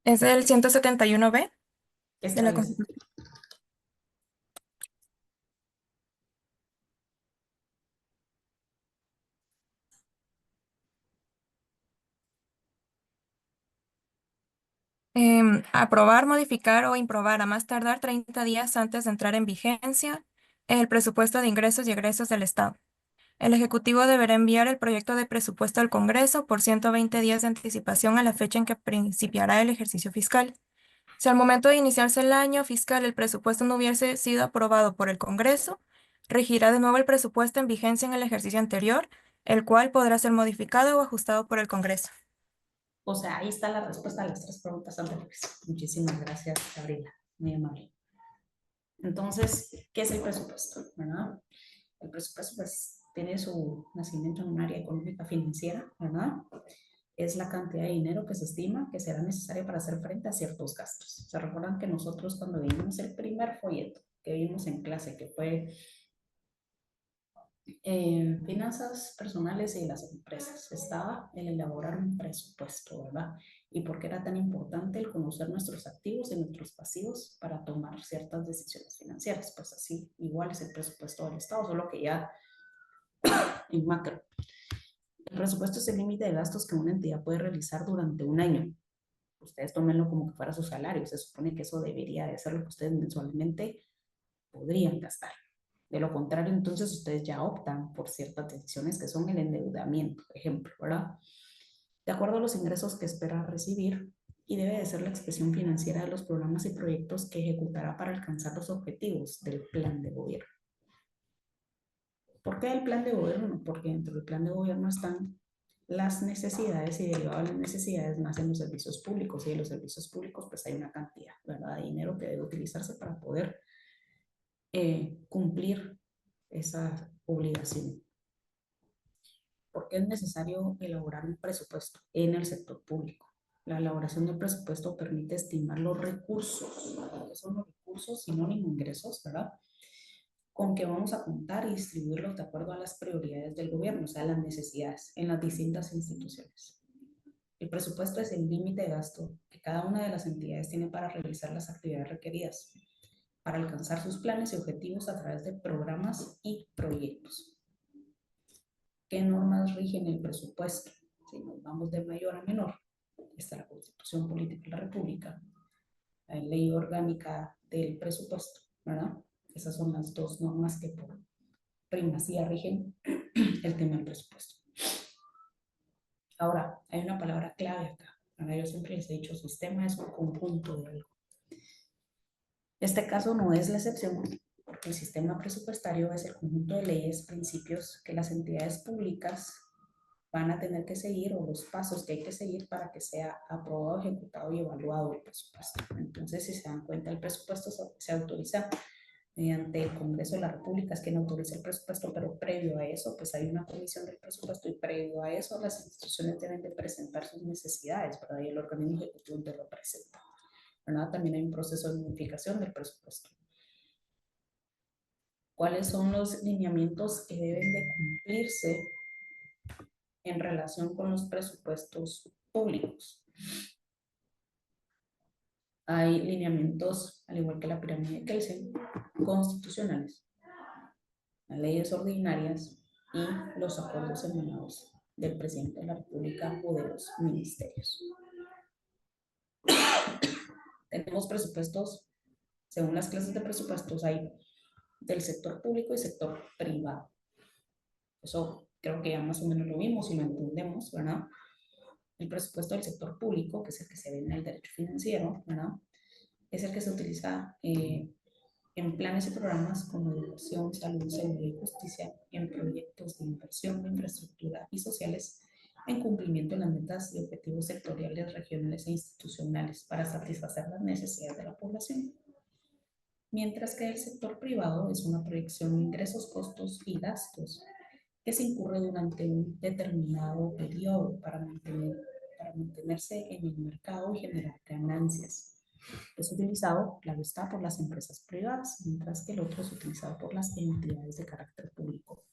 Es el 171B de la Constitución. Aprobar, modificar o improbar a más tardar 30 días antes de entrar en vigencia el presupuesto de ingresos y egresos del Estado. El Ejecutivo deberá enviar el proyecto de presupuesto al Congreso por 120 días de anticipación a la fecha en que principiará el ejercicio fiscal. Si al momento de iniciarse el año fiscal el presupuesto no hubiese sido aprobado por el Congreso, regirá de nuevo el presupuesto en vigencia en el ejercicio anterior el cual podrá ser modificado o ajustado por el Congreso. O sea, ahí está la respuesta a las 3 preguntas anteriores. Muchísimas gracias, Gabriela. Muy amable. Entonces, ¿qué es el presupuesto? ¿Verdad? El presupuesto pues tiene su nacimiento en un área económica financiera, ¿verdad? Es la cantidad de dinero que se estima que será necesaria para hacer frente a ciertos gastos. ¿Se recuerdan que nosotros cuando vimos el primer folleto que vimos en clase, que fue finanzas personales y las empresas, estaba el elaborar un presupuesto, ¿verdad? Y por qué era tan importante el conocer nuestros activos y nuestros pasivos para tomar ciertas decisiones financieras? Pues así, igual es el presupuesto del Estado, solo que ya en macro. El presupuesto es el límite de gastos que una entidad puede realizar durante un año. Ustedes tómenlo como que fuera su salario. Se supone que eso debería de ser lo que ustedes mensualmente podrían gastar. De lo contrario, entonces ustedes ya optan por ciertas decisiones que son el endeudamiento, por ejemplo, ¿verdad? De acuerdo a los ingresos que espera recibir, y debe de ser la expresión financiera de los programas y proyectos que ejecutará para alcanzar los objetivos del plan de gobierno. ¿Por qué el plan de gobierno? Porque dentro del plan de gobierno están las necesidades y derivado de las necesidades nacen los servicios públicos y de los servicios públicos pues hay una cantidad, ¿verdad?, de dinero que debe utilizarse para poder cumplir esa obligación. ¿Por qué es necesario elaborar un presupuesto en el sector público? La elaboración del presupuesto permite estimar los recursos, que son los recursos sinónimo ingresos, ¿verdad?, con que vamos a contar y distribuirlos de acuerdo a las prioridades del gobierno, o sea, las necesidades en las distintas instituciones. El presupuesto es el límite de gasto que cada una de las entidades tiene para realizar las actividades requeridas, para alcanzar sus planes y objetivos a través de programas y proyectos. ¿Qué normas rigen el presupuesto? Si nos vamos de mayor a menor, está la Constitución Política de la República, la Ley Orgánica del Presupuesto, ¿verdad? Esas son las 2 normas que por primacía rigen el tema del presupuesto. Ahora, hay una palabra clave acá. Ahora, yo siempre les he dicho, sistema es un conjunto de algo. Este caso no es la excepción, porque el sistema presupuestario es el conjunto de leyes, principios que las entidades públicas van a tener que seguir o los pasos que hay que seguir para que sea aprobado, ejecutado y evaluado el presupuesto. Entonces, si se dan cuenta, el presupuesto se autoriza mediante el Congreso de la República, es quien autoriza el presupuesto, pero previo a eso, pues hay una comisión del presupuesto y previo a eso las instituciones deben de presentar sus necesidades, ¿verdad? Y el organismo ejecutivo te lo presenta, ¿verdad? También hay un proceso de modificación del presupuesto. ¿Cuáles son los lineamientos que deben de cumplirse en relación con los presupuestos públicos? Hay lineamientos, al igual que la pirámide de Kelsen, constitucionales, las leyes ordinarias y los acuerdos emanados del presidente de la República o de los ministerios. Tenemos presupuestos, según las clases de presupuestos, hay del sector público y sector privado. Eso creo que ya más o menos lo vimos y lo entendemos, ¿verdad? El presupuesto del sector público, que es el que se ve en el derecho financiero, ¿verdad?, es el que se utiliza en planes y programas como educación, salud, seguridad y justicia, en proyectos de inversión, de infraestructura y sociales, en cumplimiento de las metas y objetivos sectoriales, regionales e institucionales para satisfacer las necesidades de la población. Mientras que el sector privado es una proyección de ingresos, costos y gastos que se incurre durante un determinado periodo para mantenerse en el mercado y generar ganancias. Es utilizado, claro está, por las empresas privadas, mientras que el otro es utilizado por las entidades de carácter público.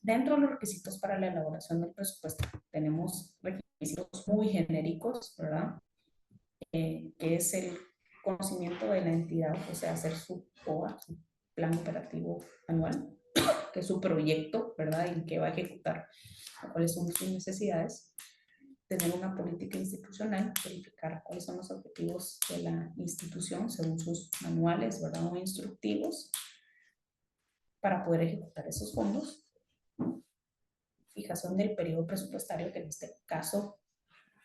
Dentro de los requisitos para la elaboración del presupuesto, tenemos requisitos muy genéricos, ¿verdad? Que es el conocimiento de la entidad, o sea, hacer su POA, su plan operativo anual, que es su proyecto, ¿verdad?, y que va a ejecutar cuáles son sus necesidades. Tener una política institucional, verificar cuáles son los objetivos de la institución según sus manuales, ¿verdad?, o instructivos, para poder ejecutar esos fondos. Fijación del periodo presupuestario, que en este caso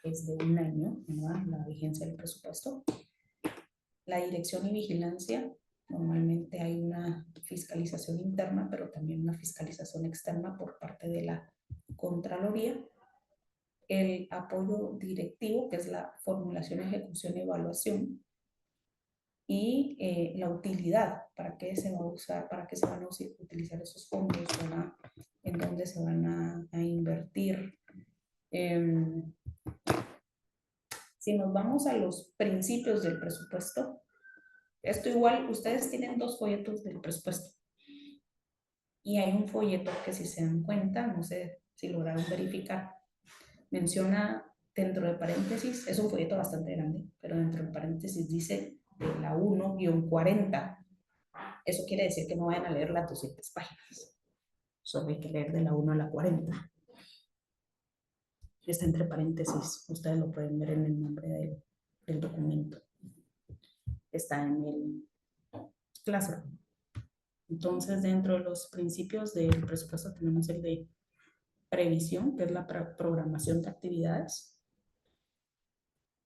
es de un año, ¿verdad?, la vigencia del presupuesto. La dirección y vigilancia Normalmente hay una fiscalización interna, pero también una fiscalización externa por parte de la Contraloría. El apoyo directivo, que es la formulación, ejecución y evaluación, y la utilidad, para qué se va a usar, para qué se van a utilizar esos fondos, ¿verdad? En dónde se van a invertir. Si nos vamos a los principios del presupuesto, esto igual, ustedes tienen 2 folletos del presupuesto. Y hay un folleto que, si se dan cuenta, no sé si lograron verificar, menciona dentro de paréntesis, es un folleto bastante grande, pero dentro de paréntesis dice de la 1-40. Eso quiere decir que no vayan a leer las 200 páginas. Solo hay que leer de la 1 a la 40. Está entre paréntesis. Ustedes lo pueden ver en el nombre del documento. Está en el Classroom. Entonces, dentro de los principios del presupuesto tenemos el de previsión, que es la programación de actividades.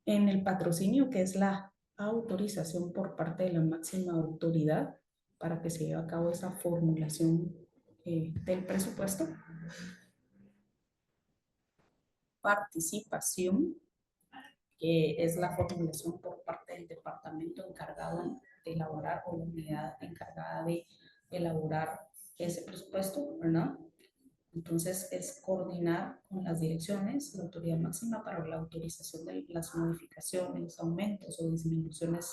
En el patrocinio, que es la autorización por parte de la máxima autoridad para que se lleve a cabo esa formulación del presupuesto. Participación, que es la formulación por parte del departamento encargado de elaborar, o la unidad encargada de elaborar ese presupuesto, ¿verdad? Entonces es coordinar con las direcciones, la autoridad máxima, para la autorización de las modificaciones, aumentos o disminuciones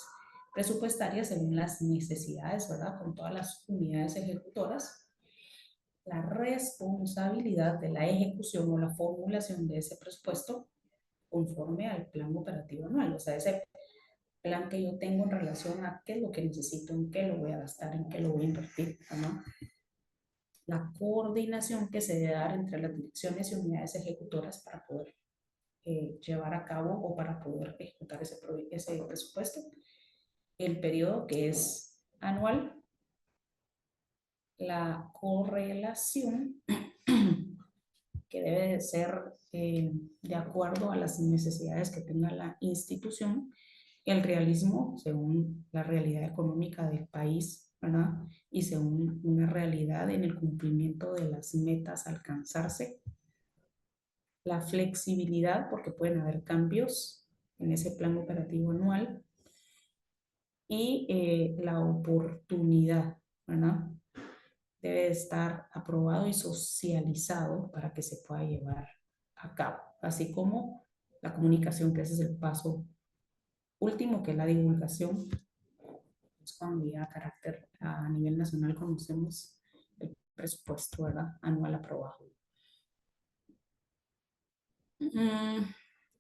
presupuestarias según las necesidades, ¿verdad? Con todas las unidades ejecutoras. La responsabilidad de la ejecución o la formulación de ese presupuesto conforme al plan operativo anual, o sea, ese plan que yo tengo en relación a qué es lo que necesito, en qué lo voy a gastar, en qué lo voy a invertir, ¿no? La coordinación que se debe dar entre las direcciones y unidades ejecutoras para poder llevar a cabo o para poder ejecutar ese presupuesto. El periodo, que es anual. La correlación, que debe de ser de acuerdo a las necesidades que tenga la institución. El realismo, según la realidad económica del país, ¿verdad? Y según una realidad en el cumplimiento de las metas a alcanzarse. La flexibilidad, porque pueden haber cambios en ese plan operativo anual. Y la oportunidad, ¿verdad? Debe estar aprobado y socializado para que se pueda llevar a cabo, así como la comunicación, que ese es el paso último, que es la divulgación. Es cuando ya a nivel nacional conocemos el presupuesto, ¿verdad? Anual aprobado.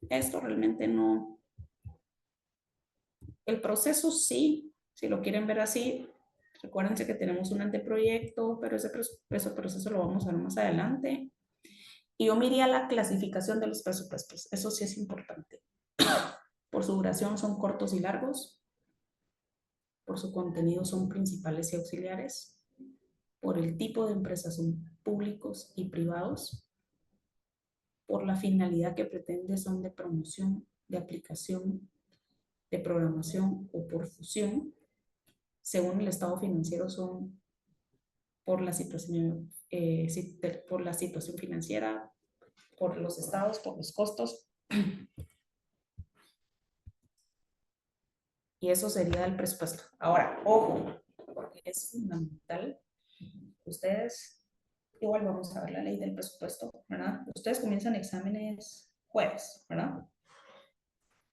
Esto realmente no. El proceso sí, si lo quieren ver así. Recuérdense que tenemos un anteproyecto, pero ese proceso lo vamos a ver más adelante. Y yo miraría la clasificación de los presupuestos. Eso sí es importante. Por su duración son cortos y largos. Por su contenido son principales y auxiliares. Por el tipo de empresas son públicos y privados. Por la finalidad que pretende son de promoción, de aplicación, de programación o por fusión. Según el estado financiero son por la situación financiera, por los estados, por los costos. Y eso sería el presupuesto. Ahora, ojo, porque es fundamental. Ustedes, igual vamos a ver la ley del presupuesto, ¿verdad? Ustedes comienzan exámenes jueves, ¿verdad?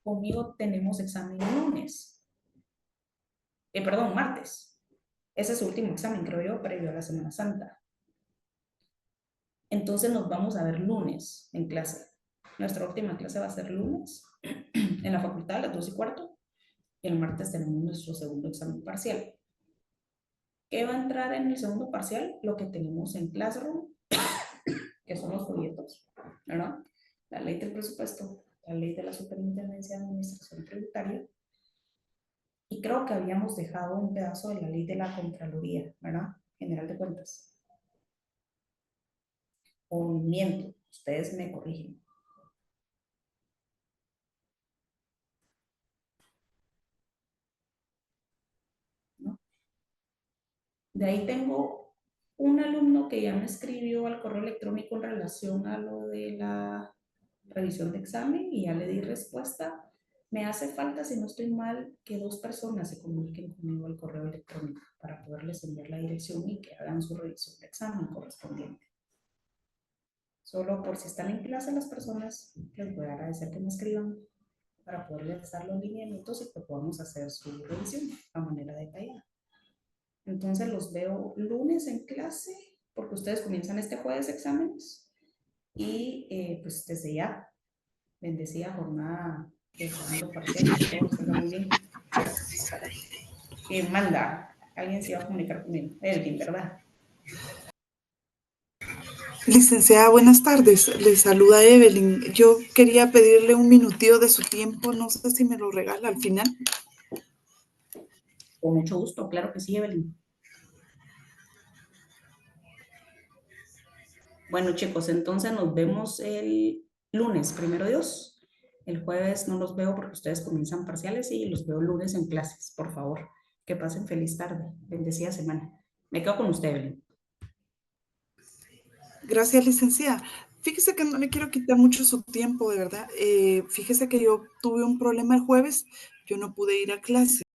Conmigo tenemos examen lunes. Perdón, martes. Ese es su último examen, creo yo, previo a la Semana Santa. Entonces nos vamos a ver lunes en clase. Nuestra última clase va a ser lunes en la facultad a las 2:15. Y el martes tenemos nuestro segundo examen parcial. ¿Qué va a entrar en el segundo parcial? Lo que tenemos en Classroom, que son los folletos, ¿verdad? La ley del presupuesto, la ley de la Superintendencia de Administración Tributaria. Y creo que habíamos dejado un pedazo de la ley de la Contraloría, ¿verdad? General de Cuentas. O miento, ustedes me corrigen. ¿No? De ahí tengo un alumno que ya me escribió al correo electrónico en relación a lo de la revisión de examen y ya le di respuesta. Me hace falta, si no estoy mal, que 2 personas se comuniquen conmigo al correo electrónico para poderles enviar la dirección y que hagan su revisión de examen correspondiente. Solo por si están en clase las personas, les voy a agradecer que me escriban para poderles dar los lineamientos y que podamos hacer su revisión de manera detallada. Entonces los veo lunes en clase, porque ustedes comienzan este jueves exámenes. Y pues desde ya, bendecida jornada de segundo parcial, que todo salga muy bien. Manda, alguien se iba a comunicar conmigo. Elvin, ¿verdad? Licenciada, buenas tardes. Le saluda Evelyn. Yo quería pedirle un minutillo de su tiempo. No sé si me lo regala al final. Con mucho gusto, claro que sí, Evelyn. Bueno, chicos, entonces nos vemos el lunes, primero Dios. El jueves no los veo porque ustedes comienzan parciales y los veo el lunes en clases, por favor. Que pasen feliz tarde, bendecida semana. Me quedo con usted, Evelyn. Gracias, licenciada. Fíjese que no le quiero quitar mucho su tiempo, de verdad. Fíjese que yo tuve un problema el jueves. Yo no pude ir a clase.